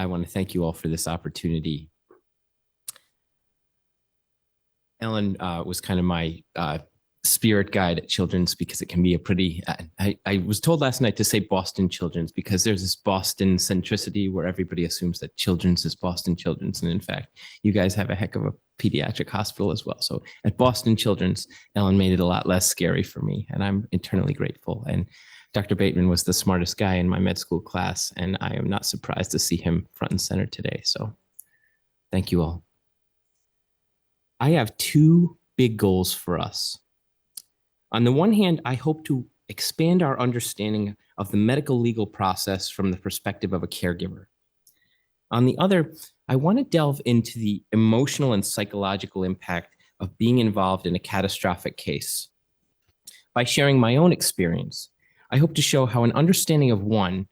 I want to thank you all for this opportunity. Ellen was kind of my spirit guide at Children's because it can be a pretty, I was told last night to say Boston Children's because there's this Boston centricity where everybody assumes that Children's is Boston Children's. And in fact, you guys have a heck of a pediatric hospital as well. So at Boston Children's, Ellen made it a lot less scary for me, and I'm eternally grateful. And Dr. Bateman was the smartest guy in my med school class, and I am not surprised to see him front and center today. So thank you all. I have two big goals for us. On the one hand, I hope to expand our understanding of the medical legal process from the perspective of a caregiver. On the other, I want to delve into the emotional and psychological impact of being involved in a catastrophic case. By sharing my own experience, I hope to show how an understanding of one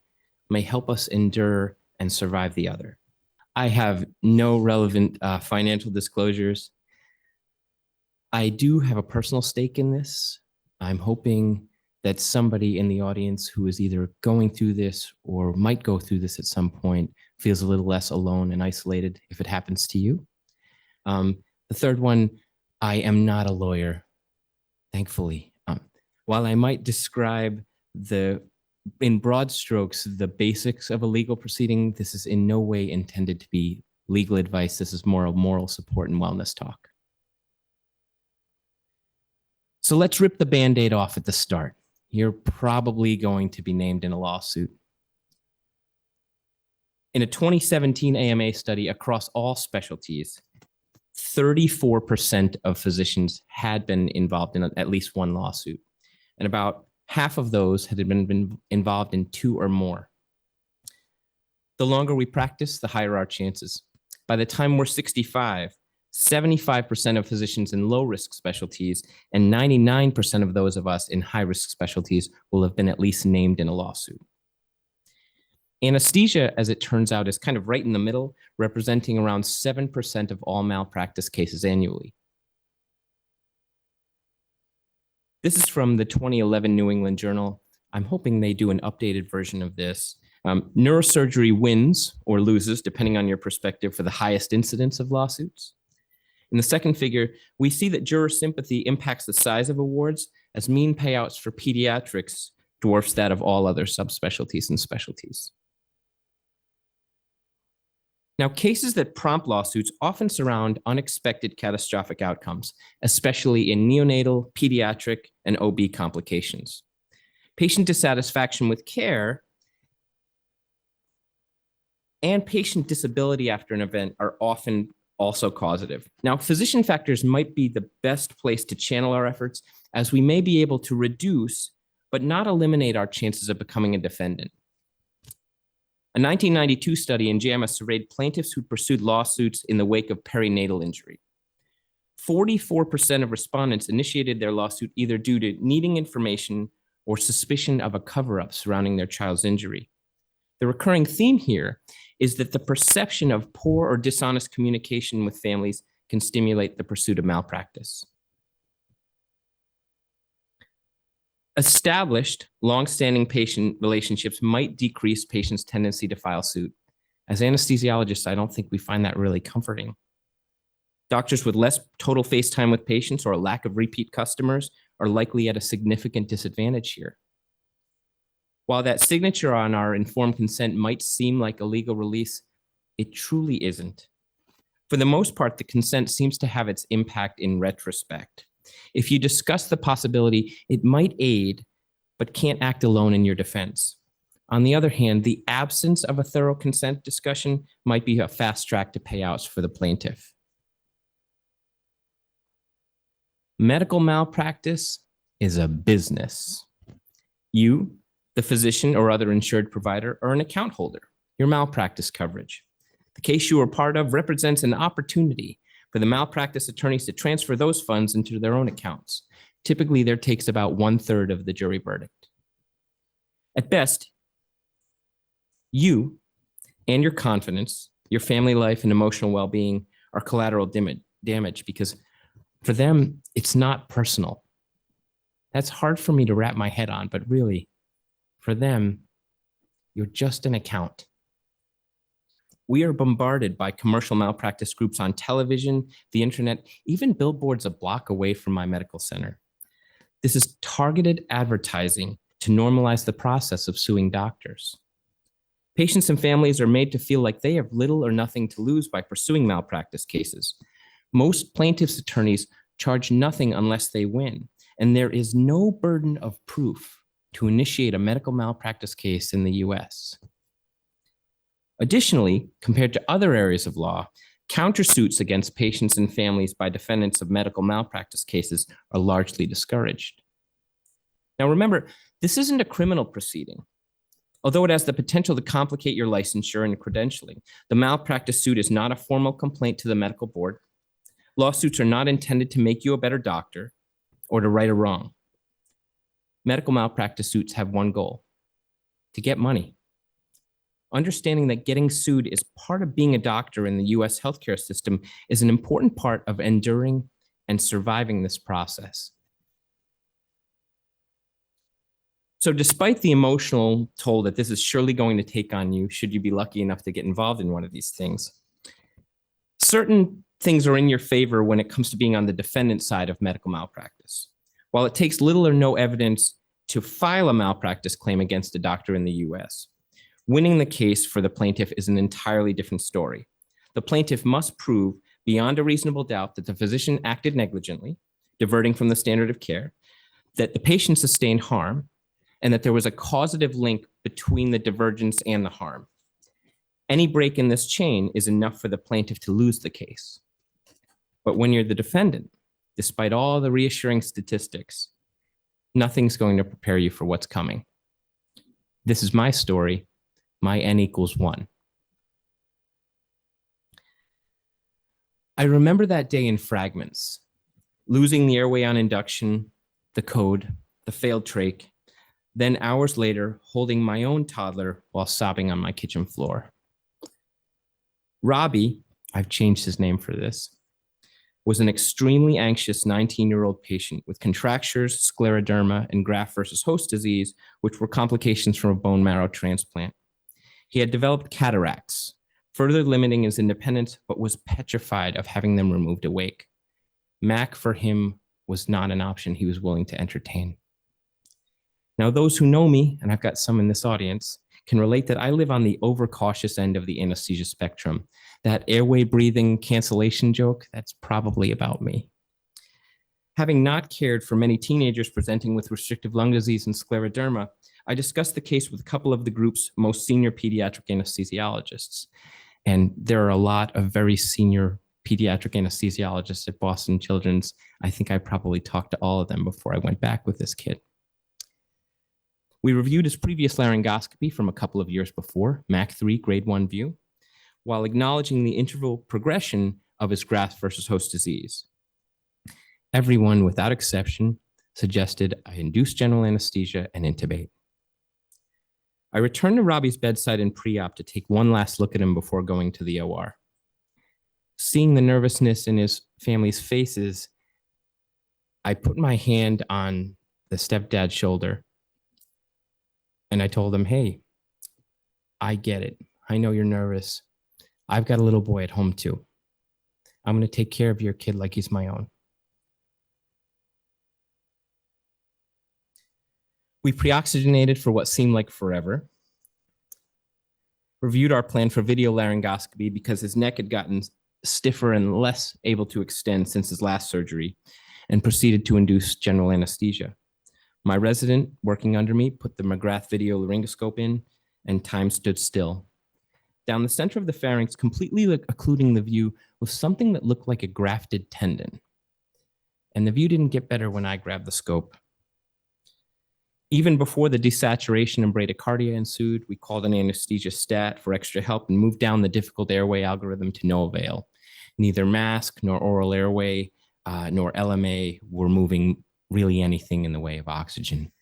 may help us endure and survive the other. I have no relevant financial disclosures. I do have a personal stake in this. I'm hoping that somebody in the audience who is either going through this or might go through this at some point feels a little less alone and isolated if it happens to you. The third one, I am not a lawyer, thankfully. While I might describe in broad strokes, the basics of a legal proceeding, this is in no way intended to be legal advice. This is more of moral support and wellness talk. So let's rip the Band-Aid off at the start. You're probably going to be named in a lawsuit. In a 2017 AMA study across all specialties, 34% of physicians had been involved in at least one lawsuit, and about half of those had been involved in two or more. The longer we practice, the higher our chances. By the time we're 65, 75% of physicians in low-risk specialties and 99% of those of us in high-risk specialties will have been at least named in a lawsuit. Anesthesia, as it turns out, is kind of right in the middle, representing around 7% of all malpractice cases annually. This is from the 2011 New England Journal. I'm hoping they do an updated version of this. Neurosurgery wins or loses, depending on your perspective, for the highest incidence of lawsuits. In the second figure, we see that juror sympathy impacts the size of awards as mean payouts for pediatrics dwarfs that of all other subspecialties and specialties. Now, cases that prompt lawsuits often surround unexpected catastrophic outcomes, especially in neonatal, pediatric, and OB complications. Patient dissatisfaction with care and patient disability after an event are often also causative. Now, physician factors might be the best place to channel our efforts, as we may be able to reduce but not eliminate our chances of becoming a defendant. A 1992 study in JAMA surveyed plaintiffs who pursued lawsuits in the wake of perinatal injury. 44% of respondents initiated their lawsuit either due to needing information or suspicion of a cover-up surrounding their child's injury. The recurring theme here is that the perception of poor or dishonest communication with families can stimulate the pursuit of malpractice. Established, long-standing patient relationships might decrease patients' tendency to file suit. As anesthesiologists, I don't think we find that really comforting. Doctors with less total face time with patients or a lack of repeat customers are likely at a significant disadvantage here. While that signature on our informed consent might seem like a legal release, it truly isn't. For the most part, the consent seems to have its impact in retrospect. If you discuss the possibility, it might aid, but can't act alone in your defense. On the other hand, the absence of a thorough consent discussion might be a fast track to payouts for the plaintiff. Medical malpractice is a business. You, the physician or other insured provider, are an account holder, your malpractice coverage. The case you are part of represents an opportunity for the malpractice attorneys to transfer those funds into their own accounts. Typically, there takes about 1/3 of the jury verdict. At best, you and your confidence, your family life and emotional well-being are collateral damage because for them, it's not personal. That's hard for me to wrap my head on, but really, for them, you're just an account. We are bombarded by commercial malpractice groups on television, the internet, even billboards a block away from my medical center. This is targeted advertising to normalize the process of suing doctors. Patients and families are made to feel like they have little or nothing to lose by pursuing malpractice cases. Most plaintiffs' attorneys charge nothing unless they win, and there is no burden of proof to initiate a medical malpractice case in the US. Additionally, compared to other areas of law, countersuits against patients and families by defendants of medical malpractice cases are largely discouraged. Now remember, this isn't a criminal proceeding. Although it has the potential to complicate your licensure and credentialing, the malpractice suit is not a formal complaint to the medical board. Lawsuits are not intended to make you a better doctor or to right a wrong. Medical malpractice suits have one goal: to get money. Understanding that getting sued is part of being a doctor in the US healthcare system is an important part of enduring and surviving this process. So despite the emotional toll that this is surely going to take on you, should you be lucky enough to get involved in one of these things, certain things are in your favor when it comes to being on the defendant side of medical malpractice. While it takes little or no evidence to file a malpractice claim against a doctor in the US, winning the case for the plaintiff is an entirely different story. The plaintiff must prove beyond a reasonable doubt that the physician acted negligently, diverting from the standard of care, that the patient sustained harm, and that there was a causative link between the divergence and the harm. Any break in this chain is enough for the plaintiff to lose the case. But when you're the defendant, despite all the reassuring statistics, nothing's going to prepare you for what's coming. This is my story, my N equals 1. I remember that day in fragments, losing the airway on induction, the code, the failed trach, then hours later, holding my own toddler while sobbing on my kitchen floor. Robbie, I've changed his name for this, was an extremely anxious 19-year-old patient with contractures, scleroderma, and graft versus host disease, which were complications from a bone marrow transplant. He had developed cataracts, further limiting his independence, but was petrified of having them removed awake. Mac for him was not an option he was willing to entertain. Now, those who know me, and I've got some in this audience, can relate that I live on the overcautious end of the anesthesia spectrum. That airway breathing cancellation joke, that's probably about me. Having not cared for many teenagers presenting with restrictive lung disease and scleroderma, I discussed the case with a couple of the group's most senior pediatric anesthesiologists. And there are a lot of very senior pediatric anesthesiologists at Boston Children's. I think I probably talked to all of them before I went back with this kid. We reviewed his previous laryngoscopy from a couple of years before, MAC3 grade 1 view, while acknowledging the interval progression of his graft versus host disease. Everyone, without exception, suggested I induce general anesthesia and intubate. I returned to Robbie's bedside in pre-op to take one last look at him before going to the OR. Seeing the nervousness in his family's faces, I put my hand on the stepdad's shoulder and I told him, hey, I get it. I know you're nervous. I've got a little boy at home too. I'm going to take care of your kid like he's my own. We pre-oxygenated for what seemed like forever, reviewed our plan for video laryngoscopy because his neck had gotten stiffer and less able to extend since his last surgery, and proceeded to induce general anesthesia. My resident working under me put the McGrath video laryngoscope in, and time stood still. Down the center of the pharynx, completely occluding the view, was something that looked like a grafted tendon. And the view didn't get better when I grabbed the scope. Even before the desaturation and bradycardia ensued, we called an anesthesia stat for extra help and moved down the difficult airway algorithm to no avail. Neither mask nor oral airway nor LMA were moving really anything in the way of oxygen.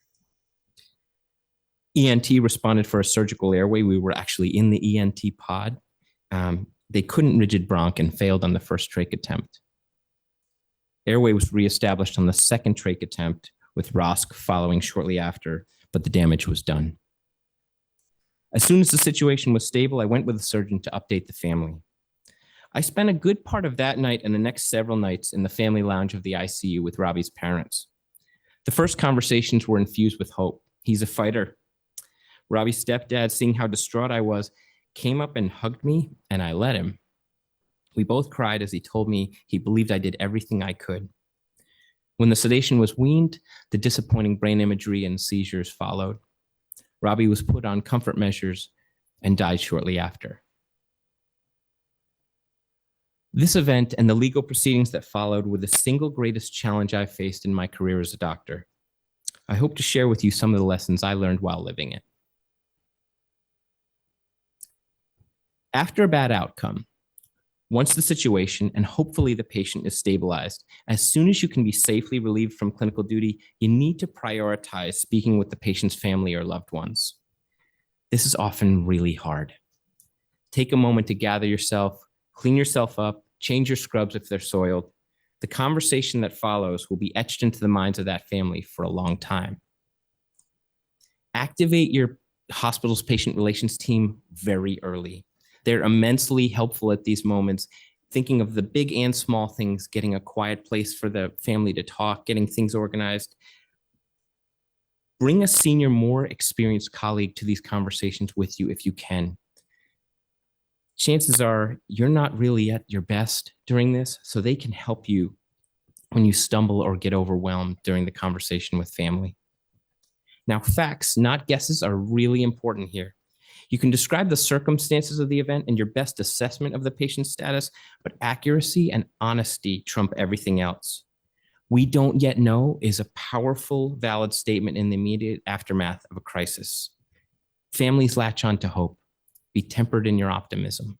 ENT responded for a surgical airway. We were actually in the ENT pod. They couldn't rigid bronch and failed on the first trach attempt. Airway was reestablished on the second trach attempt, with ROSC following shortly after, but the damage was done. As soon as the situation was stable, I went with the surgeon to update the family. I spent a good part of that night and the next several nights in the family lounge of the ICU with Robbie's parents. The first conversations were infused with hope. He's a fighter. Robbie's stepdad, seeing how distraught I was, came up and hugged me, and I let him. We both cried as he told me he believed I did everything I could. When the sedation was weaned, the disappointing brain imagery and seizures followed. Robbie was put on comfort measures and died shortly after. This event and the legal proceedings that followed were the single greatest challenge I faced in my career as a doctor. I hope to share with you some of the lessons I learned while living it. After a bad outcome, once the situation and hopefully the patient is stabilized, as soon as you can be safely relieved from clinical duty, you need to prioritize speaking with the patient's family or loved ones. This is often really hard. Take a moment to gather yourself, clean yourself up, change your scrubs if they're soiled. The conversation that follows will be etched into the minds of that family for a long time. Activate your hospital's patient relations team very early. They're immensely helpful at these moments, thinking of the big and small things, getting a quiet place for the family to talk, getting things organized. Bring a senior, more experienced colleague to these conversations with you if you can. Chances are you're not really at your best during this, so they can help you when you stumble or get overwhelmed during the conversation with family. Now, facts, not guesses, are really important here. You can describe the circumstances of the event and your best assessment of the patient's status, but accuracy and honesty trump everything else. We don't yet know is a powerful, valid statement in the immediate aftermath of a crisis. Families latch on to hope. Be tempered in your optimism.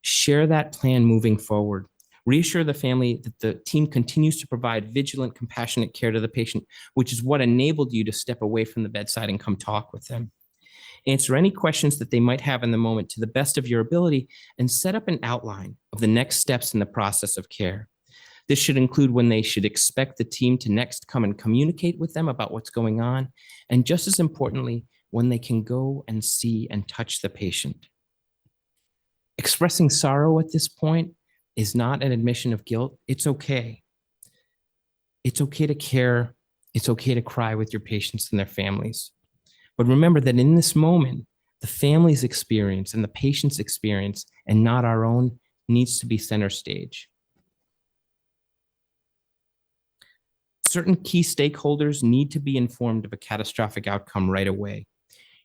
Share that plan moving forward. Reassure the family that the team continues to provide vigilant, compassionate care to the patient, which is what enabled you to step away from the bedside and come talk with them. Answer any questions that they might have in the moment to the best of your ability and set up an outline of the next steps in the process of care. This should include when they should expect the team to next come and communicate with them about what's going on, and just as importantly, when they can go and see and touch the patient. Expressing sorrow at this point is not an admission of guilt. It's okay. It's okay to care. It's okay to cry with your patients and their families. But remember that in this moment, the family's experience and the patient's experience, and not our own, needs to be center stage. Certain key stakeholders need to be informed of a catastrophic outcome right away.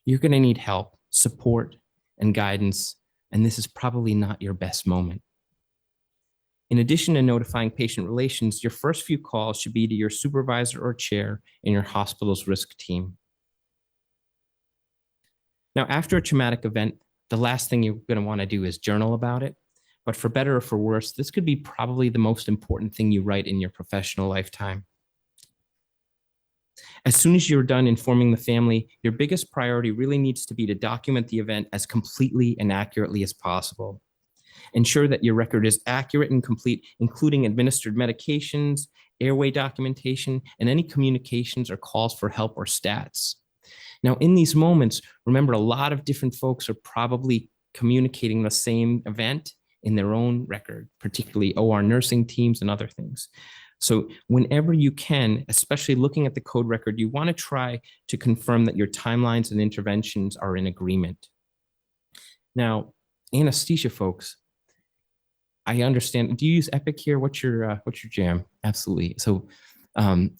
You're going to need help, support, and guidance, and this is probably not your best moment. In addition to notifying patient relations, your first few calls should be to your supervisor or chair in your hospital's risk team. Now, after a traumatic event, the last thing you're going to want to do is journal about it. But for better or for worse, this could be probably the most important thing you write in your professional lifetime. As soon as you're done informing the family, your biggest priority really needs to be to document the event as completely and accurately as possible. Ensure that your record is accurate and complete, including administered medications, airway documentation, and any communications or calls for help or stats. Now, in these moments, remember, a lot of different folks are probably communicating the same event in their own record, particularly OR nursing teams and other things. So whenever you can, especially looking at the code record, you want to try to confirm that your timelines and interventions are in agreement. Now, anesthesia folks, I understand. Do you use Epic here? What's your jam? Absolutely. So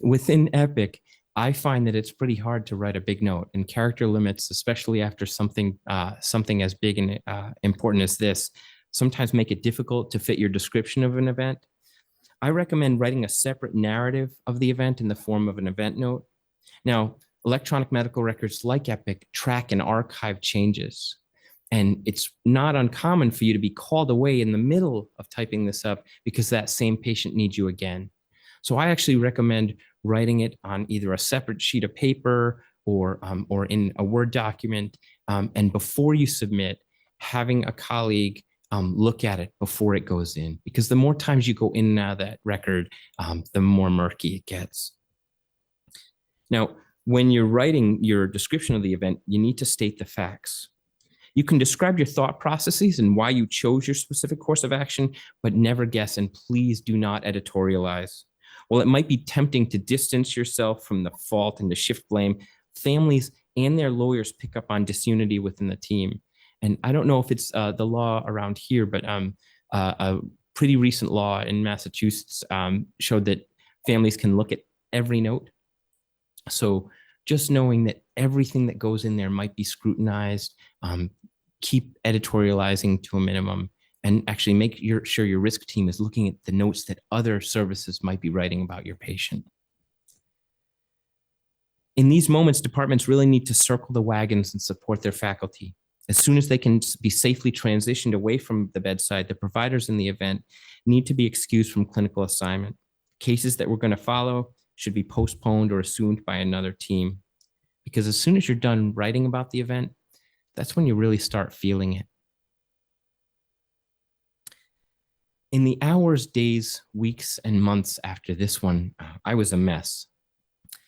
within Epic, I find that it's pretty hard to write a big note, and character limits, especially after something as big and important as this, sometimes make it difficult to fit your description of an event. I recommend writing a separate narrative of the event in the form of an event note. Now, electronic medical records like Epic track and archive changes, and it's not uncommon for you to be called away in the middle of typing this up because that same patient needs you again. So I actually recommend writing it on either a separate sheet of paper or in a Word document. And before you submit, having a colleague look at it before it goes in, because the more times you go in and out of that record, the more murky it gets. Now, When you're writing your description of the event, you need to state the facts. You can describe your thought processes and why you chose your specific course of action, but never guess, and please do not editorialize. While it might be tempting to distance yourself from the fault and to shift blame, families and their lawyers pick up on disunity within the team. And I don't know if it's the law around here, but a pretty recent law in Massachusetts showed that families can look at every note. So just knowing that everything that goes in there might be scrutinized, keep editorializing to a minimum, and actually make sure your risk team is looking at the notes that other services might be writing about your patient. In these moments, departments really need to circle the wagons and support their faculty. As soon as they can be safely transitioned away from the bedside, the providers in the event need to be excused from clinical assignment. Cases that we're going to follow should be postponed or assumed by another team. Because as soon as you're done writing about the event, that's when you really start feeling it. In the hours, days, weeks, and months after this one, I was a mess.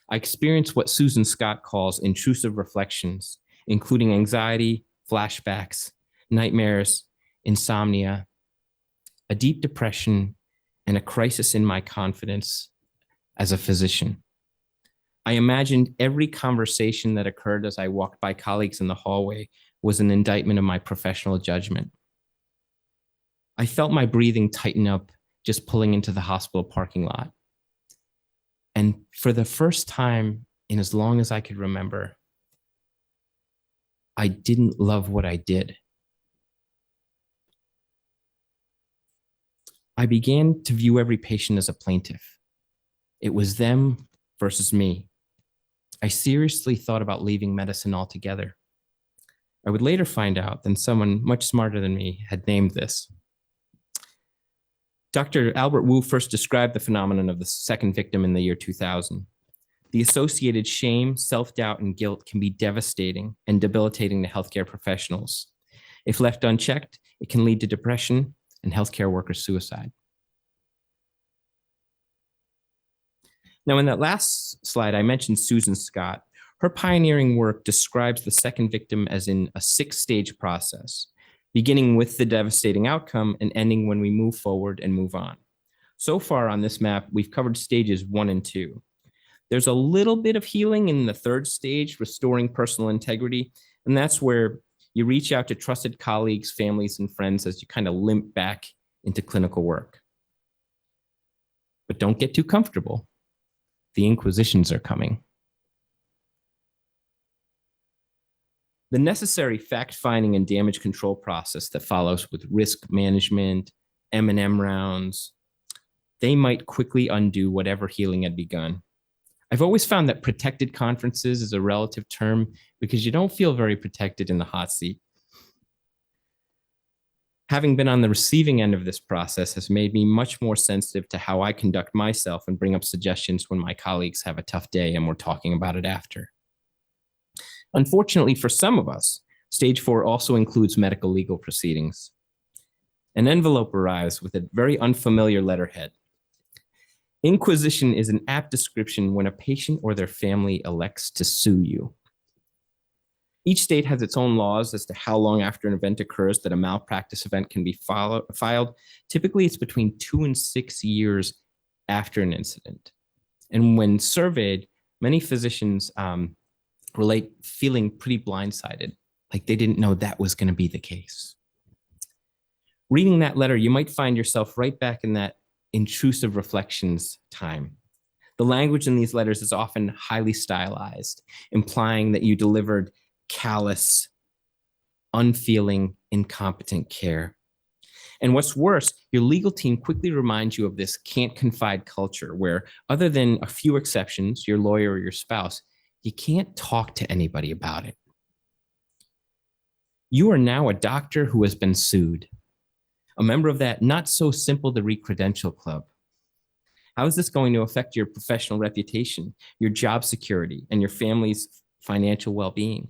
I experienced what Susan Scott calls intrusive reflections, including anxiety, flashbacks, nightmares, insomnia, a deep depression, and a crisis in my confidence as a physician. I imagined every conversation that occurred as I walked by colleagues in the hallway was an indictment of my professional judgment. I felt my breathing tighten up just pulling into the hospital parking lot. And for the first time in as long as I could remember, I didn't love what I did. I began to view every patient as a plaintiff. It was them versus me. I seriously thought about leaving medicine altogether. I would later find out that someone much smarter than me had named this. Dr. Albert Wu first described the phenomenon of the second victim in the year 2000. The associated shame, self-doubt, and guilt can be devastating and debilitating to healthcare professionals. If left unchecked, it can lead to depression and healthcare worker suicide. Now, in that last slide, I mentioned Susan Scott. Her pioneering work describes the second victim as in a 6-stage process, beginning with the devastating outcome and ending when we move forward and move on. So far on this map, we've covered stages 1 and 2. There's a little bit of healing in the 3rd stage, restoring personal integrity, and that's where you reach out to trusted colleagues, families, and friends as you kind of limp back into clinical work. But don't get too comfortable. The inquisitions are coming. The necessary fact-finding and damage control process that follows with risk management, M&M rounds, they might quickly undo whatever healing had begun. I've always found that protected conferences is a relative term because you don't feel very protected in the hot seat. Having been on the receiving end of this process has made me much more sensitive to how I conduct myself and bring up suggestions when my colleagues have a tough day and we're talking about it after. Unfortunately for some of us, stage 4 also includes medical legal proceedings. An envelope arrives with a very unfamiliar letterhead. Inquisition is an apt description when a patient or their family elects to sue you. Each state has its own laws as to how long after an event occurs that a malpractice event can be filed. Typically, it's between 2 and 6 years after an incident. And when surveyed, many physicians relate feeling pretty blindsided, like they didn't know that was going to be the case. Reading that letter, you might find yourself right back in that intrusive reflections time. The language in these letters is often highly stylized, implying that you delivered callous, unfeeling, incompetent care. And what's worse, your legal team quickly reminds you of this can't confide culture where, other than a few exceptions, your lawyer or your spouse, you can't talk to anybody about it. You are now a doctor who has been sued, a member of that not so simple to re-credential club. How is this going to affect your professional reputation, your job security, and your family's financial well-being?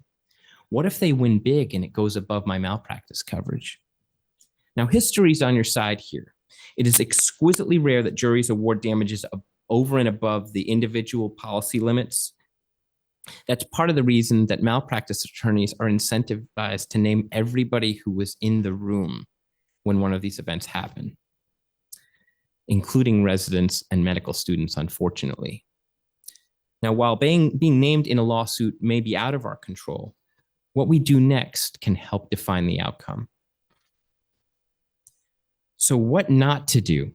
What if they win big and it goes above my malpractice coverage? Now, history's on your side here. It is exquisitely rare that juries award damages over and above the individual policy limits. That's part of the reason that malpractice attorneys are incentivized to name everybody who was in the room when one of these events happened, including residents and medical students, unfortunately. Now, while being named in a lawsuit may be out of our control, what we do next can help define the outcome. So what not to do?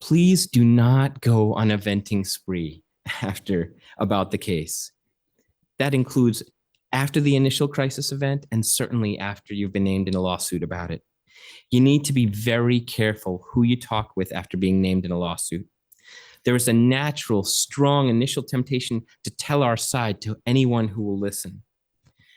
Please do not go on a venting spree about the case. That includes after the initial crisis event and certainly after you've been named in a lawsuit about it. You need to be very careful who you talk with after being named in a lawsuit. There is a natural, strong initial temptation to tell our side to anyone who will listen.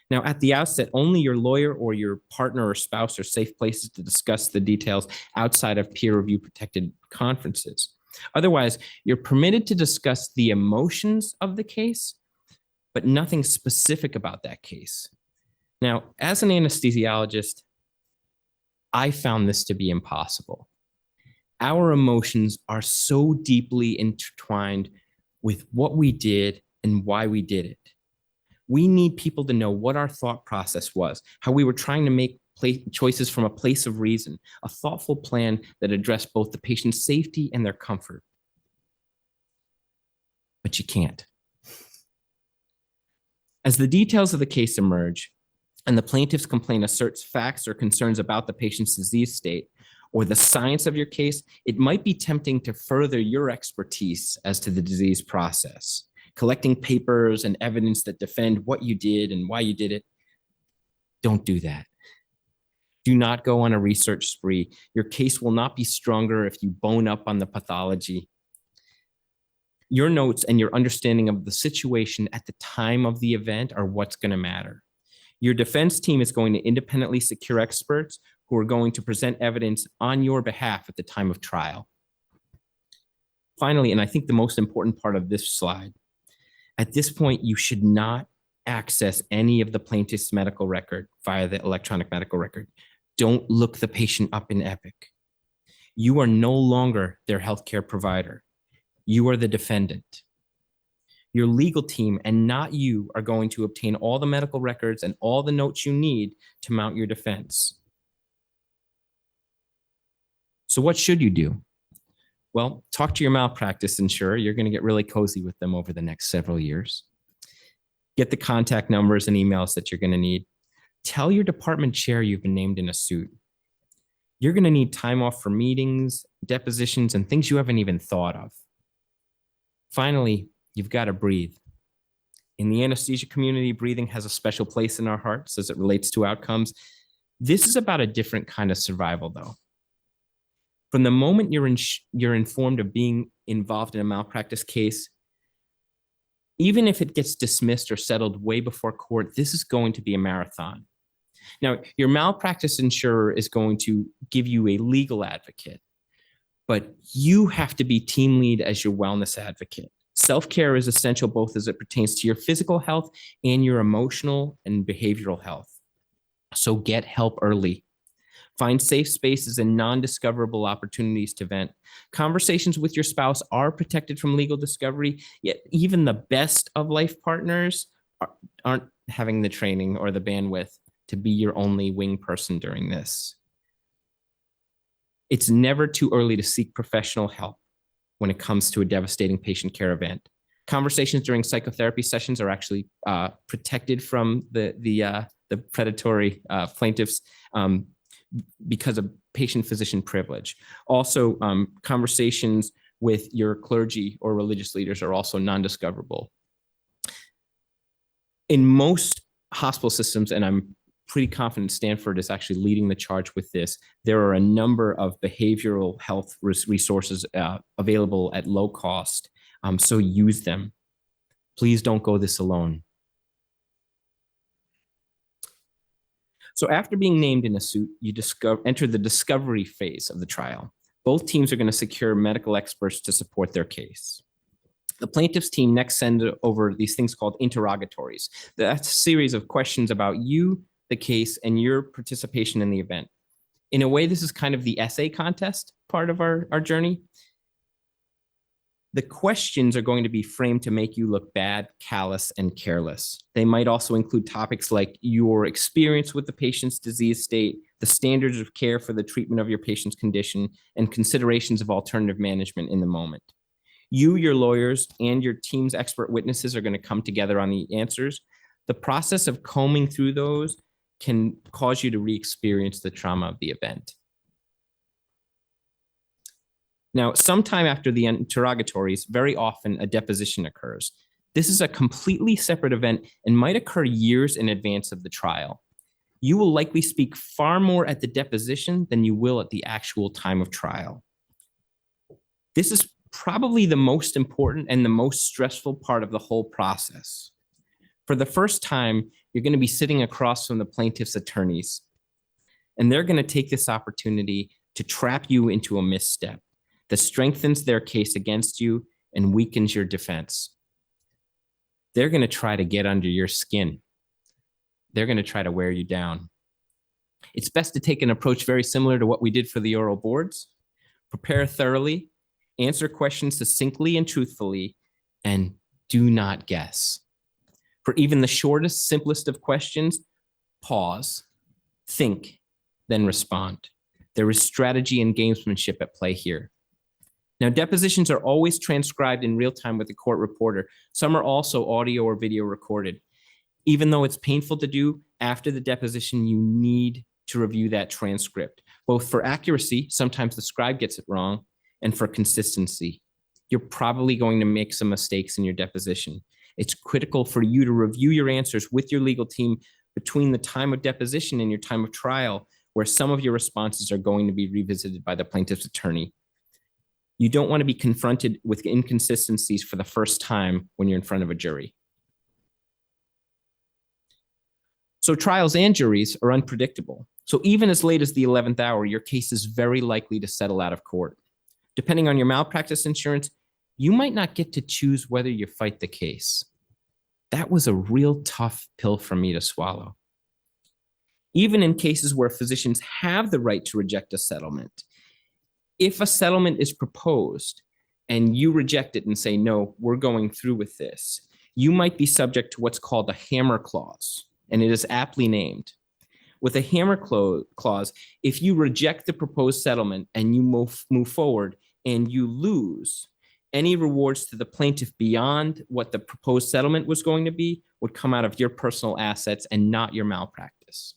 Now, at the outset, only your lawyer or your partner or spouse are safe places to discuss the details outside of peer review protected conferences. Otherwise, you're permitted to discuss the emotions of the case, but nothing specific about that case. Now, as an anesthesiologist, I found this to be impossible. Our emotions are so deeply intertwined with what we did and why we did it. We need people to know what our thought process was, how we were trying to make choices from a place of reason, a thoughtful plan that addressed both the patient's safety and their comfort. But you can't. As the details of the case emerge and the plaintiff's complaint asserts facts or concerns about the patient's disease state or the science of your case, it might be tempting to further your expertise as to the disease process, collecting papers and evidence that defend what you did and why you did it. Don't do that. Do not go on a research spree. Your case will not be stronger if you bone up on the pathology. Your notes and your understanding of the situation at the time of the event are what's going to matter. Your defense team is going to independently secure experts who are going to present evidence on your behalf at the time of trial. Finally, and I think the most important part of this slide, at this point, you should not access any of the plaintiff's medical record via the electronic medical record. Don't look the patient up in Epic. You are no longer their healthcare provider. You are the defendant. Your legal team and not you are going to obtain all the medical records and all the notes you need to mount your defense. So what should you do? Well, talk to your malpractice insurer. You're going to get really cozy with them over the next several years. Get the contact numbers and emails that you're going to need. Tell your department chair you've been named in a suit. You're going to need time off for meetings, depositions, and things you haven't even thought of. Finally, you've got to breathe. In the anesthesia community, breathing has a special place in our hearts as it relates to outcomes. This is about a different kind of survival, though. From the moment you're informed of being involved in a malpractice case, even if it gets dismissed or settled way before court, this is going to be a marathon. Now, your malpractice insurer is going to give you a legal advocate, but you have to be team lead as your wellness advocate. Self-care is essential both as it pertains to your physical health and your emotional and behavioral health. So get help early. Find safe spaces and non-discoverable opportunities to vent. Conversations with your spouse are protected from legal discovery, yet even the best of life partners aren't having the training or the bandwidth to be your only wing person during this. It's never too early to seek professional help when it comes to a devastating patient care event. Conversations during psychotherapy sessions are actually protected from the predatory plaintiffs because of patient-physician privilege. Also, conversations with your clergy or religious leaders are also non-discoverable. In most hospital systems, and I'm pretty confident Stanford is actually leading the charge with this, there are a number of behavioral health resources available at low cost, so use them. Please don't go this alone. So after being named in a suit, you enter the discovery phase of the trial. Both teams are going to secure medical experts to support their case. The plaintiff's team next send over these things called interrogatories. That's a series of questions about you, the case, and your participation in the event. In a way, this is kind of the essay contest part of our journey. The questions are going to be framed to make you look bad, callous, and careless. They might also include topics like your experience with the patient's disease state, the standards of care for the treatment of your patient's condition, and considerations of alternative management in the moment. You, your lawyers, and your team's expert witnesses are going to come together on the answers. The process of combing through those can cause you to re-experience the trauma of the event. Now, sometime after the interrogatories, very often a deposition occurs. This is a completely separate event and might occur years in advance of the trial. You will likely speak far more at the deposition than you will at the actual time of trial. This is probably the most important and the most stressful part of the whole process. For the first time, you're going to be sitting across from the plaintiff's attorneys, and they're going to take this opportunity to trap you into a misstep that strengthens their case against you and weakens your defense. They're going to try to get under your skin. They're going to try to wear you down. It's best to take an approach very similar to what we did for the oral boards. Prepare thoroughly, answer questions succinctly and truthfully, and do not guess. For even the shortest, simplest of questions, pause, think, then respond. There is strategy and gamesmanship at play here. Now, depositions are always transcribed in real time with the court reporter. Some are also audio or video recorded. Even though it's painful to do, after the deposition, you need to review that transcript, both for accuracy, sometimes the scribe gets it wrong, and for consistency. You're probably going to make some mistakes in your deposition. It's critical for you to review your answers with your legal team between the time of deposition and your time of trial, where some of your responses are going to be revisited by the plaintiff's attorney. You don't want to be confronted with inconsistencies for the first time when you're in front of a jury. So trials and juries are unpredictable. So even as late as the 11th hour, your case is very likely to settle out of court. Depending on your malpractice insurance, you might not get to choose whether you fight the case. That was a real tough pill for me to swallow. Even in cases where physicians have the right to reject a settlement, if a settlement is proposed and you reject it and say, no, we're going through with this, you might be subject to what's called a hammer clause, and it is aptly named. With a hammer clause, if you reject the proposed settlement and you move forward and you lose, any rewards to the plaintiff beyond what the proposed settlement was going to be would come out of your personal assets and not your malpractice.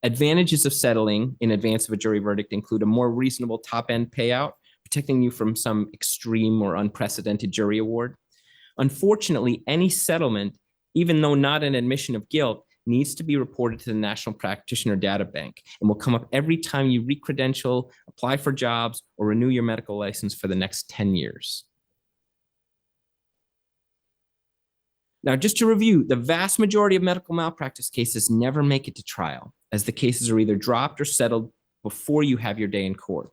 Advantages of settling in advance of a jury verdict include a more reasonable top-end payout, protecting you from some extreme or unprecedented jury award. Unfortunately, any settlement, even though not an admission of guilt, needs to be reported to the National Practitioner Data Bank and will come up every time you recredential, apply for jobs, or renew your medical license for the next 10 years. Now, just to review, the vast majority of medical malpractice cases never make it to trial, as the cases are either dropped or settled before you have your day in court.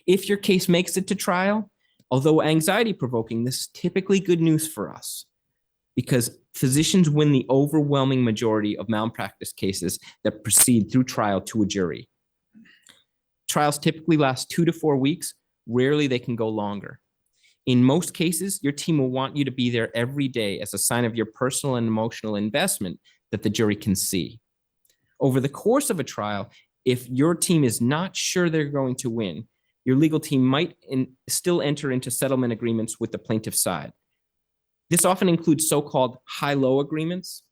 If your case makes it to trial, although anxiety-provoking, this is typically good news for us, because physicians win the overwhelming majority of malpractice cases that proceed through trial to a jury. Trials typically last 2 to 4 weeks. Rarely they can go longer. In most cases, your team will want you to be there every day as a sign of your personal and emotional investment that the jury can see. Over the course of a trial, if your team is not sure they're going to win, your legal team might still enter into settlement agreements with the plaintiff's side. This often includes so-called high-low agreements,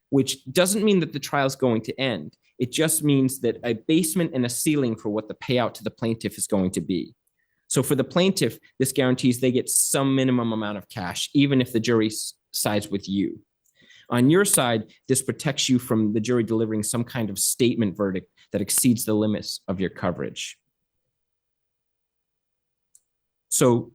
which doesn't mean that the trial is going to end. It just means that a basement and a ceiling for what the payout to the plaintiff is going to be. So for the plaintiff, this guarantees they get some minimum amount of cash, even if the jury sides with you. On your side, this protects you from the jury delivering some kind of statement verdict that exceeds the limits of your coverage. So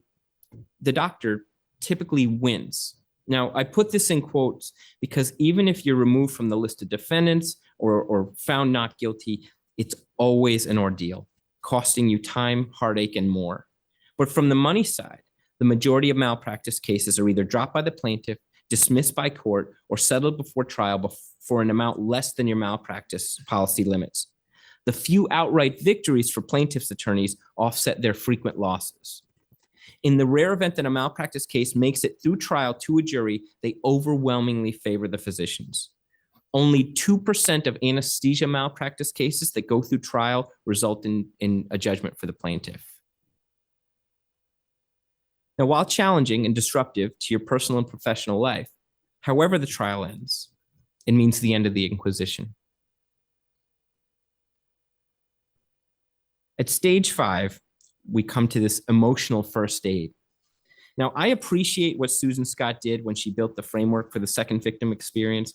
the doctor typically wins. Now, I put this in quotes because even if you're removed from the list of defendants or found not guilty, it's always an ordeal, costing you time, heartache, and more. But from the money side, the majority of malpractice cases are either dropped by the plaintiff, dismissed by court, or settled before trial for an amount less than your malpractice policy limits. The few outright victories for plaintiff's attorneys offset their frequent losses. In the rare event that a malpractice case makes it through trial to a jury, they overwhelmingly favor the physicians. Only 2% of anesthesia malpractice cases that go through trial result in a judgment for the plaintiff. Now, while challenging and disruptive to your personal and professional life, however the trial ends, it means the end of the Inquisition. At stage 5, we come to this emotional first aid. Now, I appreciate what Susan Scott did when she built the framework for the second victim experience,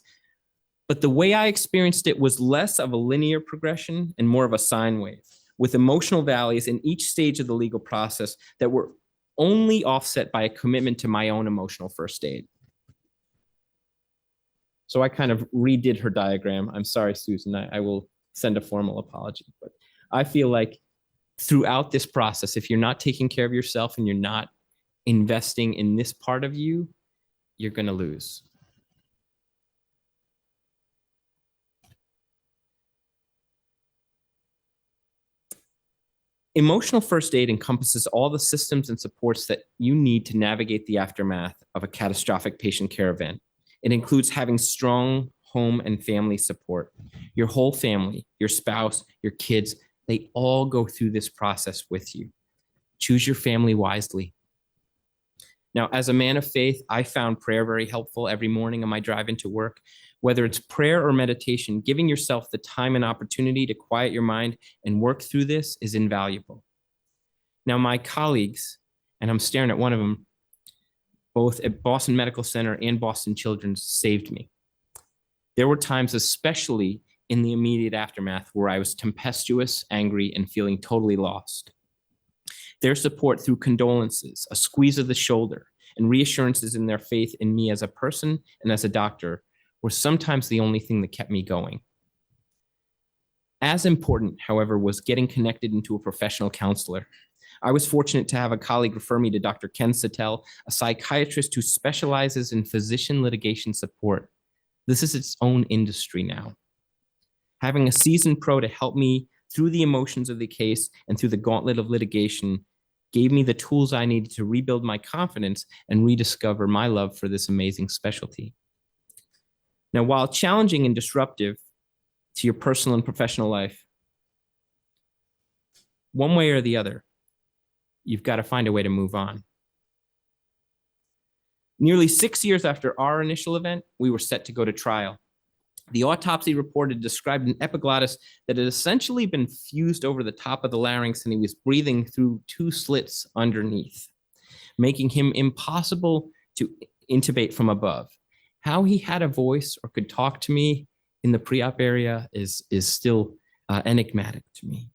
but the way I experienced it was less of a linear progression and more of a sine wave, with emotional valleys in each stage of the legal process that were only offset by a commitment to my own emotional first aid. So I kind of redid her diagram. I'm sorry, Susan, I will send a formal apology, but I feel like throughout this process, if you're not taking care of yourself and you're not investing in this part of you, you're going to lose. Emotional first aid encompasses all the systems and supports that you need to navigate the aftermath of a catastrophic patient care event. It includes having strong home and family support. Your whole family, your spouse, your kids, they all go through this process with you. Choose your family wisely. Now, as a man of faith, I found prayer very helpful every morning on my drive into work. Whether it's prayer or meditation, giving yourself the time and opportunity to quiet your mind and work through this is invaluable. Now, my colleagues, and I'm staring at one of them, both at Boston Medical Center and Boston Children's, saved me. There were times, especially in the immediate aftermath, where I was tempestuous, angry, and feeling totally lost. Their support through condolences, a squeeze of the shoulder, and reassurances in their faith in me as a person and as a doctor were sometimes the only thing that kept me going. As important, however, was getting connected into a professional counselor. I was fortunate to have a colleague refer me to Dr. Ken Sattel, a psychiatrist who specializes in physician litigation support. This is its own industry now. Having a seasoned pro to help me through the emotions of the case and through the gauntlet of litigation gave me the tools I needed to rebuild my confidence and rediscover my love for this amazing specialty. Now, while challenging and disruptive to your personal and professional life, one way or the other, you've got to find a way to move on. Nearly 6 years after our initial event, we were set to go to trial. The autopsy report had described an epiglottis that had essentially been fused over the top of the larynx, and he was breathing through 2 slits underneath, making him impossible to intubate from above. How he had a voice or could talk to me in the pre-op area is still enigmatic to me.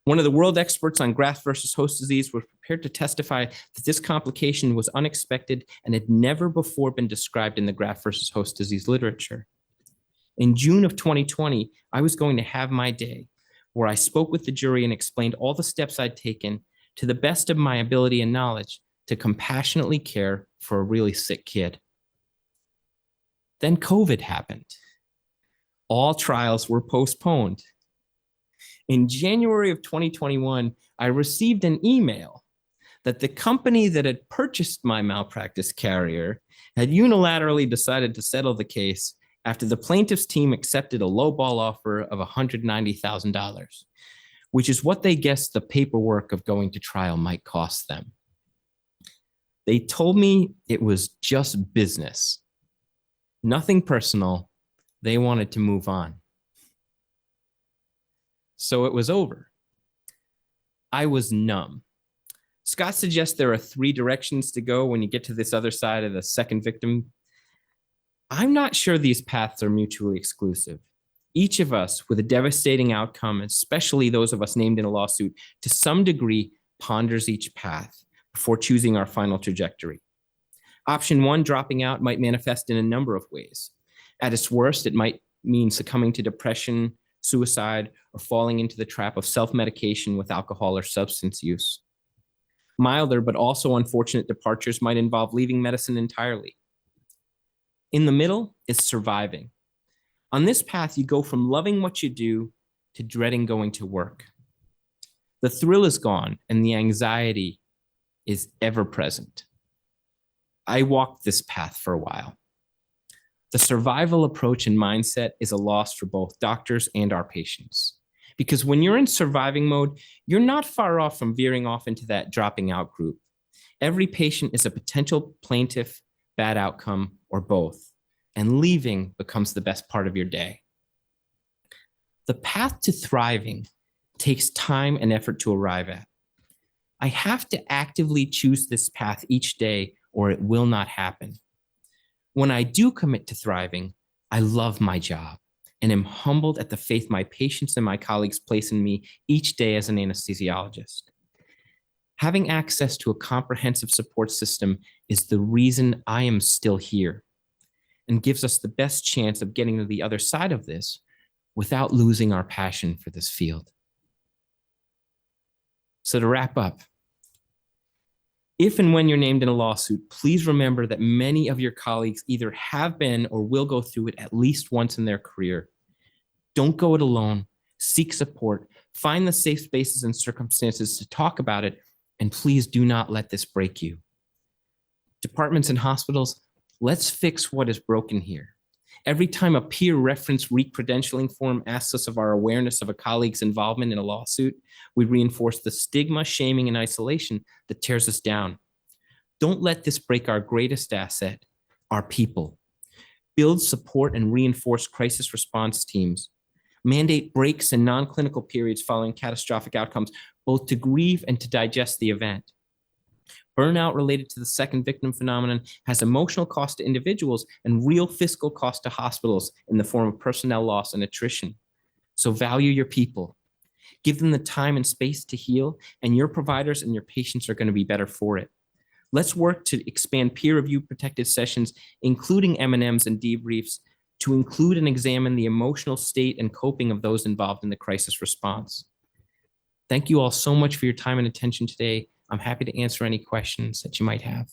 One of the world experts on graft versus host disease was prepared to testify that this complication was unexpected and had never before been described in the graft versus host disease literature. In June of 2020, I was going to have my day where I spoke with the jury and explained all the steps I'd taken to the best of my ability and knowledge to compassionately care for a really sick kid. Then COVID happened. All trials were postponed. In January of 2021, I received an email that the company that had purchased my malpractice carrier had unilaterally decided to settle the case after the plaintiff's team accepted a lowball offer of $190,000, which is what they guessed the paperwork of going to trial might cost them. They told me it was just business. Nothing personal. They wanted to move on. So it was over. I was numb. Scott suggests there are 3 directions to go when you get to this other side of the second victim. I'm not sure these paths are mutually exclusive. Each of us with a devastating outcome, especially those of us named in a lawsuit, to some degree ponders each path before choosing our final trajectory. Option 1, dropping out, might manifest in a number of ways. At its worst, it might mean succumbing to depression, suicide, or falling into the trap of self-medication with alcohol or substance use. Milder but also unfortunate departures might involve leaving medicine entirely. In the middle is surviving. On this path, you go from loving what you do to dreading going to work. The thrill is gone and the anxiety is ever present. I walked this path for a while. The survival approach and mindset is a loss for both doctors and our patients. Because when you're in surviving mode, you're not far off from veering off into that dropping out group. Every patient is a potential plaintiff, bad outcome, or both, and leaving becomes the best part of your day. The path to thriving takes time and effort to arrive at. I have to actively choose this path each day, or it will not happen. When I do commit to thriving, I love my job and am humbled at the faith my patients and my colleagues place in me each day as an anesthesiologist. Having access to a comprehensive support system is the reason I am still here and gives us the best chance of getting to the other side of this without losing our passion for this field. So to wrap up, if and when you're named in a lawsuit, please remember that many of your colleagues either have been or will go through it at least once in their career. Don't go it alone. Seek support. Find the safe spaces and circumstances to talk about it, and please do not let this break you. Departments and hospitals, let's fix what is broken here. Every time a peer reference re-credentialing form asks us of our awareness of a colleague's involvement in a lawsuit, we reinforce the stigma, shaming, and isolation that tears us down. Don't let this break our greatest asset, our people. Build, support, and reinforce crisis response teams. Mandate breaks and non-clinical periods following catastrophic outcomes, both to grieve and to digest the event. Burnout related to the second victim phenomenon has emotional cost to individuals and real fiscal cost to hospitals in the form of personnel loss and attrition. So value your people. Give them the time and space to heal, and your providers and your patients are going to be better for it. Let's work to expand peer review protected sessions, including M&Ms and debriefs, to include and examine the emotional state and coping of those involved in the crisis response. Thank you all so much for your time and attention today. I'm happy to answer any questions that you might have.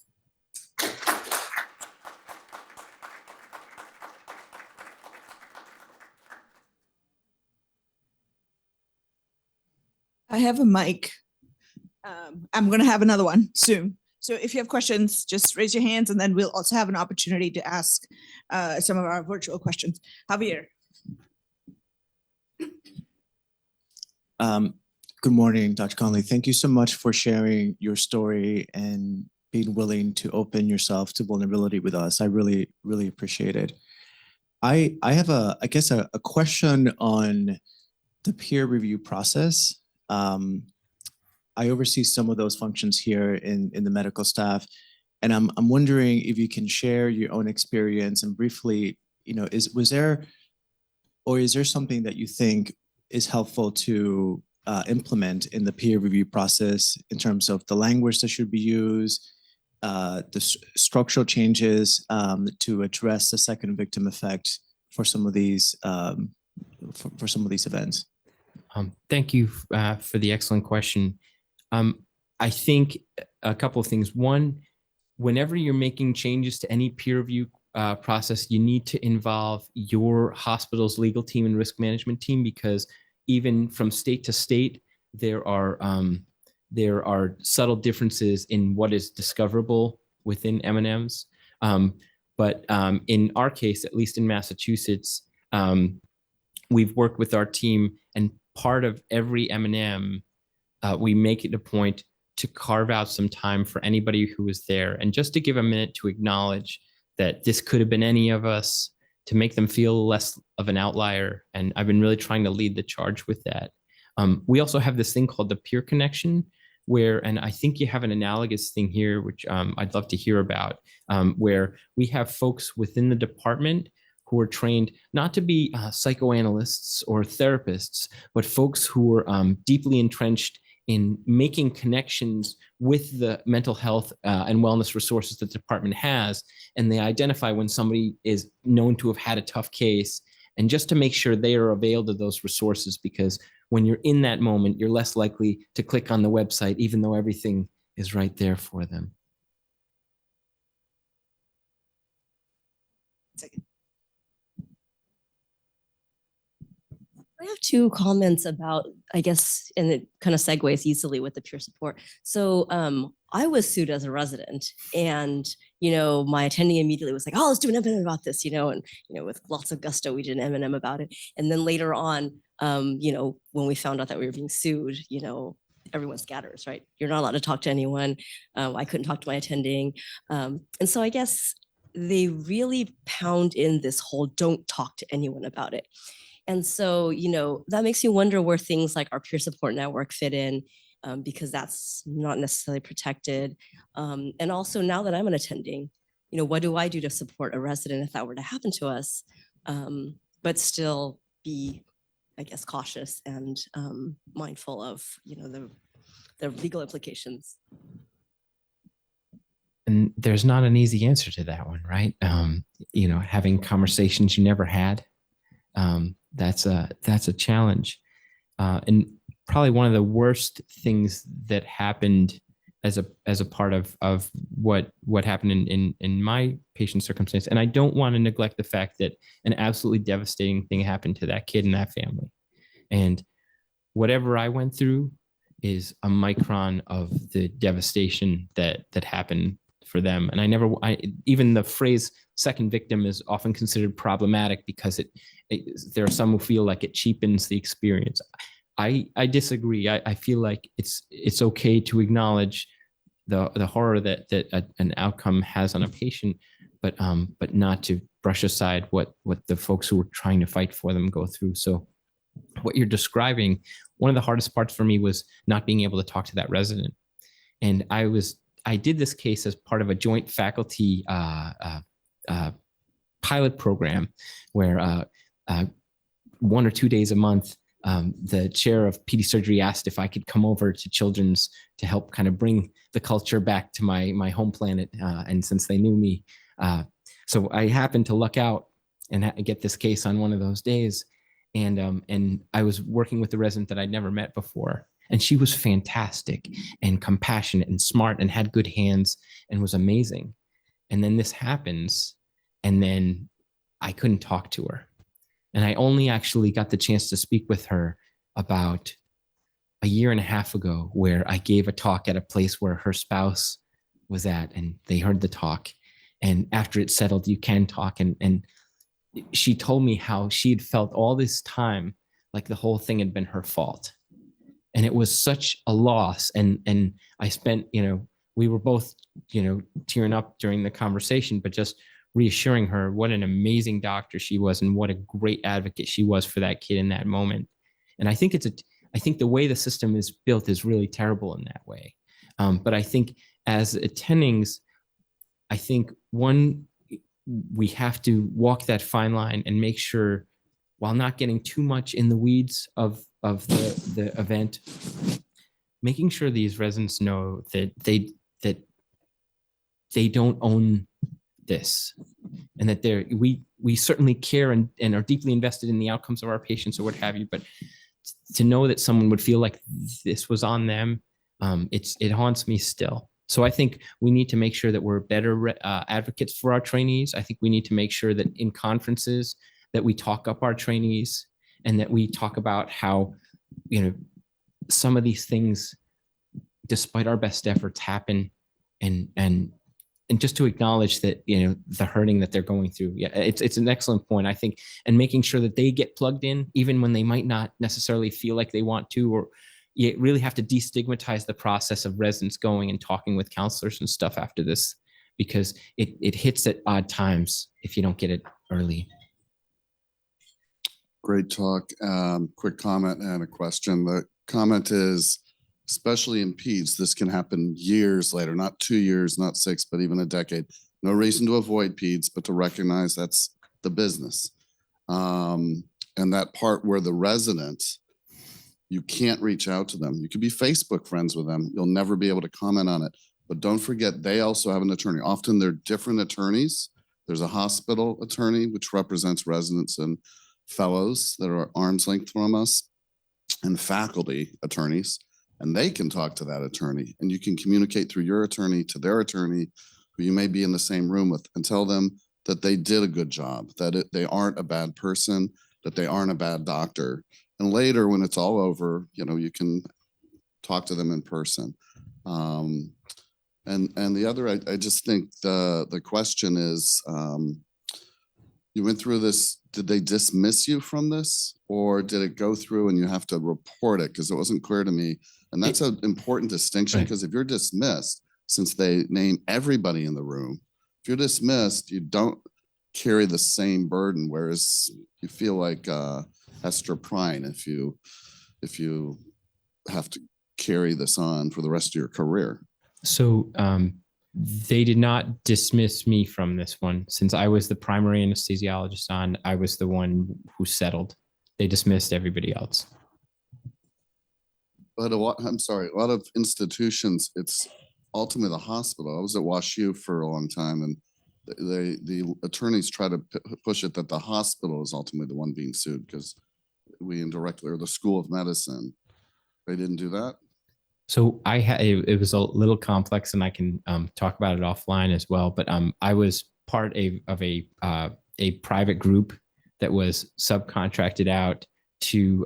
I have a mic. I'm going to have another one soon. So if you have questions, just raise your hands, and then we'll also have an opportunity to ask some of our virtual questions. Javier. Good morning, Dr. Conley. Thank you so much for sharing your story and being willing to open yourself to vulnerability with us. I really, really appreciate it. I have I guess a question on the peer review process. I oversee some of those functions here in the medical staff, and I'm wondering if you can share your own experience and briefly, is there something that you think is helpful to implement in the peer review process in terms of the language that should be used, the structural changes to address the second victim effect for some of these events? Thank you for the excellent question. I think a couple of things. One, whenever you're making changes to any peer review process, you need to involve your hospital's legal team and risk management team, because even from state to state, there are subtle differences in what is discoverable within M&Ms. But in our case, at least in Massachusetts, we've worked with our team, and part of every M&M, we make it a point to carve out some time for anybody who was there, and just to give a minute to acknowledge that this could have been any of us, to make them feel less of an outlier. And I've been really trying to lead the charge with that. We also have this thing called the peer connection, where, and I think you have an analogous thing here, which I'd love to hear about, where we have folks within the department who are trained not to be psychoanalysts or therapists, but folks who are deeply entrenched in making connections with the mental health and wellness resources that the department has. And they identify when somebody is known to have had a tough case, and just to make sure they are availed of those resources, because when you're in that moment, you're less likely to click on the website, even though everything is right there for them. I have two comments about, I guess, and it kind of segues easily with the peer support. So I was sued as a resident, and my attending immediately was like, "Oh, let's do an M&M about this," and with lots of gusto, we did an M&M about it. And then later on, when we found out that we were being sued, everyone scatters, right? You're not allowed to talk to anyone. I couldn't talk to my attending, and so I guess they really pound in this whole "don't talk to anyone about it." And so, that makes me wonder where things like our peer support network fit in, because that's not necessarily protected. And also, now that I'm an attending, what do I do to support a resident if that were to happen to us, but still be, I guess, cautious and mindful of, the legal implications. And there's not an easy answer to that one, right? Having conversations you never had. That's a challenge. And probably one of the worst things that happened as a part of what happened in my patient circumstance. And I don't want to neglect the fact that an absolutely devastating thing happened to that kid and that family. And whatever I went through is a micron of the devastation that happened for them. And even the phrase second victim is often considered problematic because there are some who feel like it cheapens the experience. I disagree. I feel like it's okay to acknowledge the horror that an outcome has on a patient, but not to brush aside what the folks who are trying to fight for them go through. So what you're describing, one of the hardest parts for me was not being able to talk to that resident. And I did this case as part of a joint faculty pilot program where 1 or 2 days a month, the chair of PD surgery asked if I could come over to Children's to help kind of bring the culture back to my home planet. And since they knew me, so I happened to luck out and get this case on one of those days. And I was working with a resident that I'd never met before. And she was fantastic and compassionate and smart and had good hands and was amazing. And then this happens, and then I couldn't talk to her. And I only actually got the chance to speak with her about a year and a half ago, where I gave a talk at a place where her spouse was at, and they heard the talk. And after it settled, you can talk. And she told me how she had felt all this time like the whole thing had been her fault. And it was such a loss. And I spent, we were both, tearing up during the conversation, but just reassuring her what an amazing doctor she was and what a great advocate she was for that kid in that moment. And I think the way the system is built is really terrible in that way. But I think as attendings, I think we have to walk that fine line and make sure, while not getting too much in the weeds of the event, making sure these residents know that they don't own this, and that we certainly care and are deeply invested in the outcomes of our patients or what have you, but to know that someone would feel like this was on them, it haunts me still. So I think we need to make sure that we're better advocates for our trainees. I think we need to make sure that in conferences that we talk up our trainees, and that we talk about how, some of these things, despite our best efforts, happen, and just to acknowledge that, the hurting that they're going through. Yeah, it's an excellent point, I think, and making sure that they get plugged in, even when they might not necessarily feel like they want to, or you really have to destigmatize the process of residents going and talking with counselors and stuff after this, because it hits at odd times if you don't get it early. Great talk. Quick comment and a question. The comment is, especially in peds, this can happen years later, not 2 years, not 6, but even a decade. No reason to avoid peds, but to recognize that's the business. And that part where the residents, you can't reach out to them. You could be Facebook friends with them. You'll never be able to comment on it. But don't forget, they also have an attorney. Often they're different attorneys. There's a hospital attorney, which represents residents and fellows that are arm's length from us, and faculty attorneys, and they can talk to that attorney, and you can communicate through your attorney to their attorney, who you may be in the same room with, and tell them that they did a good job, that they aren't a bad person, that they aren't a bad doctor, And later, when it's all over, you can talk to them in person. And the other, I just think the question is, you went through this, did they dismiss you from this, or did it go through and you have to report it? Because it wasn't clear to me. And that's an important distinction, Right. because if you're dismissed, since they name everybody in the room, if you're dismissed, you don't carry the same burden, whereas you feel like Esther Prine if you have to carry this on for the rest of your career. So they did not dismiss me from this one. Since I was the primary anesthesiologist on, I was the one who settled. They dismissed everybody else. But a lot of institutions, it's ultimately the hospital. I was at WashU for a long time, and the attorneys try to push it that the hospital is ultimately the one being sued, because we indirectly, or the School of Medicine, they didn't do that. So it was a little complex, and I can talk about it offline as well. But I was part of a private group that was subcontracted out to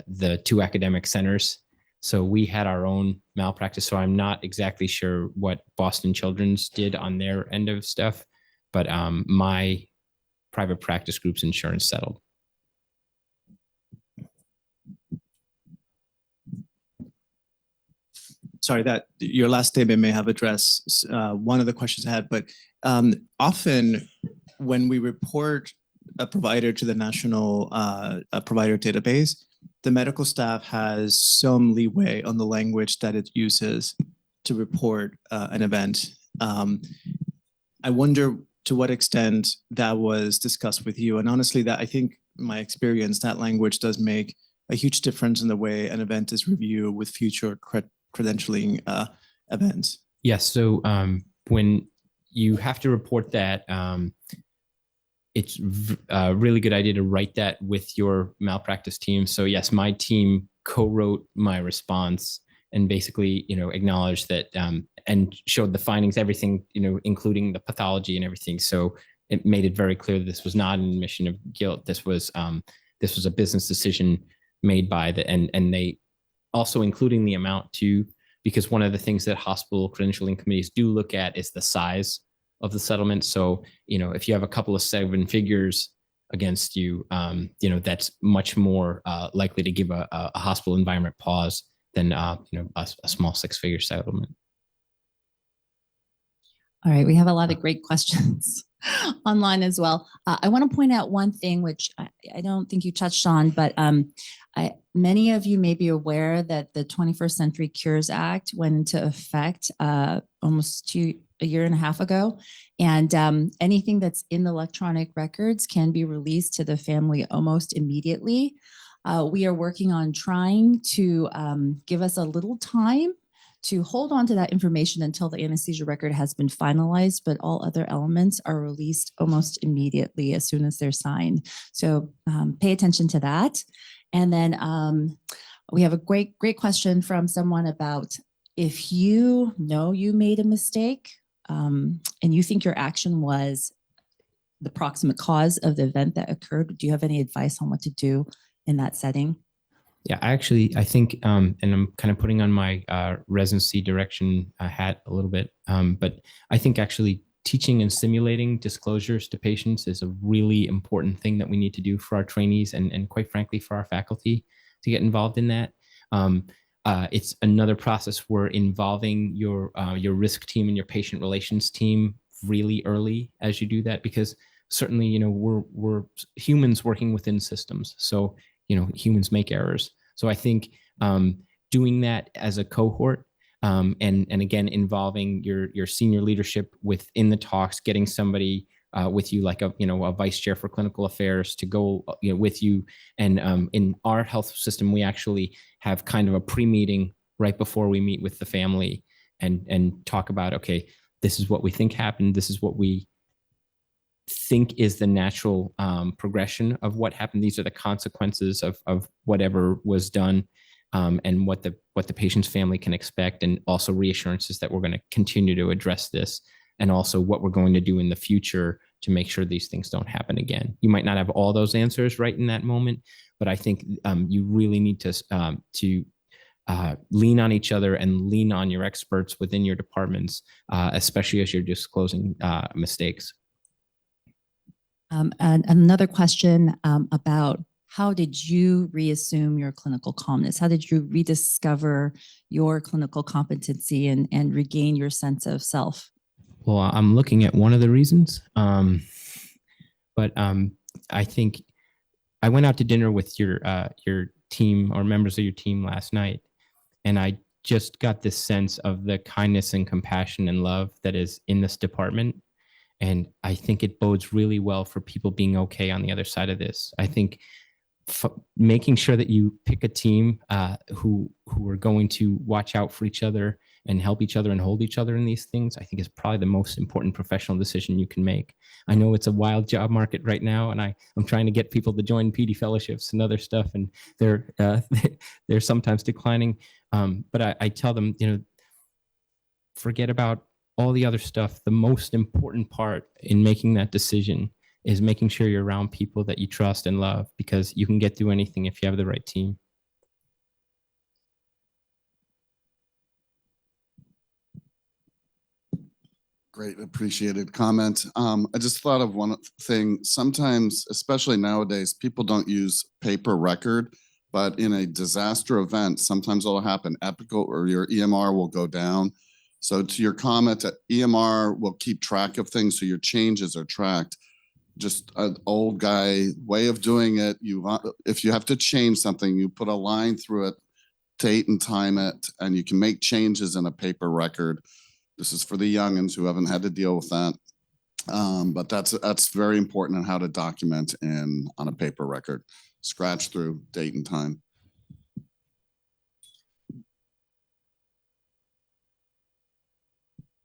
the two academic centers. So we had our own malpractice. So I'm not exactly sure what Boston Children's did on their end of stuff, but my private practice group's insurance settled. Sorry, that your last statement may have addressed one of the questions I had, but often when we report a provider to the national provider database, the medical staff has some leeway on the language that it uses to report an event. I wonder to what extent that was discussed with you. And honestly, that I think my experience, that language does make a huge difference in the way an event is reviewed with future credentialing events. Yes. So when you have to report that, it's a really good idea to write that with your malpractice team. So yes, my team co-wrote my response and basically, acknowledged that and showed the findings, everything, including the pathology and everything. So it made it very clear that this was not an admission of guilt. This was a business decision made by and they also including the amount too, because one of the things that hospital credentialing committees do look at is the size of the settlement. So, if you have a couple of seven figures against you, that's much more likely to give a hospital environment pause than, a small six-figure settlement. All right, we have a lot of great questions online as well. I want to point out one thing, which I don't think you touched on, but many of you may be aware that the 21st Century Cures Act went into effect almost a year and a half ago. And anything that's in the electronic records can be released to the family almost immediately. We are working on trying to give us a little time to hold on to that information until the anesthesia record has been finalized, but all other elements are released almost immediately as soon as they're signed. So pay attention to that. And then we have a great question from someone about if you know you made a mistake and you think your action was the proximate cause of the event that occurred, do you have any advice on what to do in that setting? Yeah, I think, and I'm kind of putting on my residency direction hat a little bit, but I think actually teaching and simulating disclosures to patients is a really important thing that we need to do for our trainees and quite frankly, for our faculty to get involved in that. It's another process where involving your risk team and your patient relations team really early as you do that, because certainly, we're humans working within systems. So, humans make errors. So I think doing that as a cohort and again, involving your senior leadership within the talks, getting somebody with you, like a vice chair for clinical affairs to go with you. And in our health system, we actually have kind of a pre-meeting right before we meet with the family and talk about, okay, this is what we think happened. This is what we think is the natural progression of what happened. These are the consequences of whatever was done, and what the patient's family can expect, and also reassurances that we're going to continue to address this, and also what we're going to do in the future to make sure these things don't happen again. You might not have all those answers right in that moment, but I think you really need to lean on each other and lean on your experts within your departments, especially as you're disclosing mistakes. And another question about how did you reassume your clinical calmness? How did you rediscover your clinical competency and regain your sense of self? Well, I'm looking at one of the reasons, but I think I went out to dinner with your team or members of your team last night, and I just got this sense of the kindness and compassion and love that is in this department. And I think it bodes really well for people being okay on the other side of this. I think making sure that you pick a team who are going to watch out for each other and help each other and hold each other in these things, I think is probably the most important professional decision you can make. I know it's a wild job market right now, and I'm trying to get people to join PD fellowships and other stuff, and they're sometimes declining. But I tell them, forget about all the other stuff. The most important part in making that decision is making sure you're around people that you trust and love, because you can get through anything if you have the right team. Great, appreciated comment. I just thought of one thing. Sometimes, especially nowadays, people don't use paper record, but in a disaster event, sometimes it'll happen. Epical or your EMR will go down. So to your comment, EMR will keep track of things, so your changes are tracked. Just an old guy way of doing it. If you have to change something, you put a line through it, date and time it, and you can make changes in a paper record. This is for the youngins who haven't had to deal with that. But that's very important on how to document on a paper record. Scratch through date and time.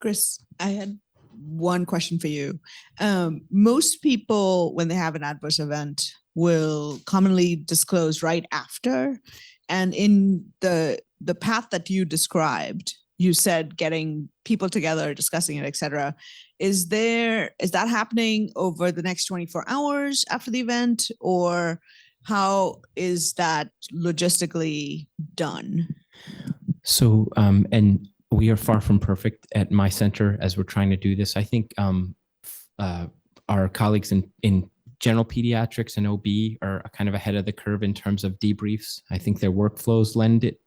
Chris, I had one question for you. Most people, when they have an adverse event, will commonly disclose right after. And in the path that you described, you said getting people together, discussing it, et cetera. Is that happening over the next 24 hours after the event, or how is that logistically done? So, and we are far from perfect at my center as we're trying to do this. I think our colleagues in general pediatrics and OB are kind of ahead of the curve in terms of debriefs. I think their workflows lend it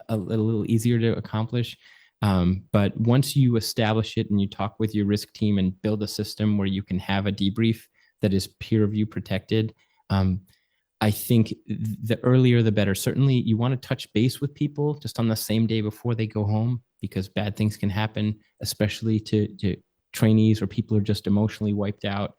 a little easier to accomplish. But once you establish it and you talk with your risk team and build a system where you can have a debrief that is peer review protected, I think the earlier the better. Certainly you want to touch base with people just on the same day before they go home, because bad things can happen, especially to trainees or people who are just emotionally wiped out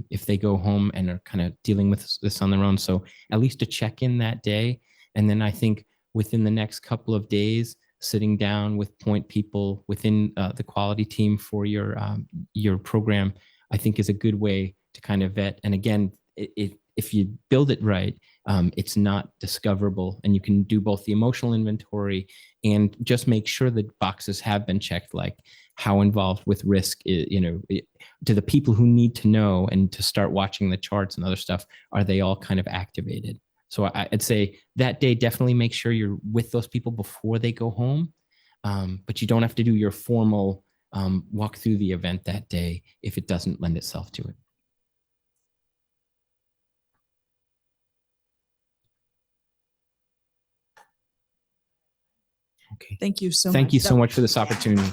if they go home and are kind of dealing with this on their own. So at least to check in that day. And then I think within the next couple of days, sitting down with point people within the quality team for your program, I think is a good way to kind of vet. And again, if you build it right, it's not discoverable, and you can do both the emotional inventory and just make sure that boxes have been checked, like how involved with risk, to the people who need to know and to start watching the charts and other stuff, are they all kind of activated? So I'd say that day, definitely make sure you're with those people before they go home, but you don't have to do your formal walk through the event that day if it doesn't lend itself to it. Okay. Thank you so much. Thank you so much for this opportunity.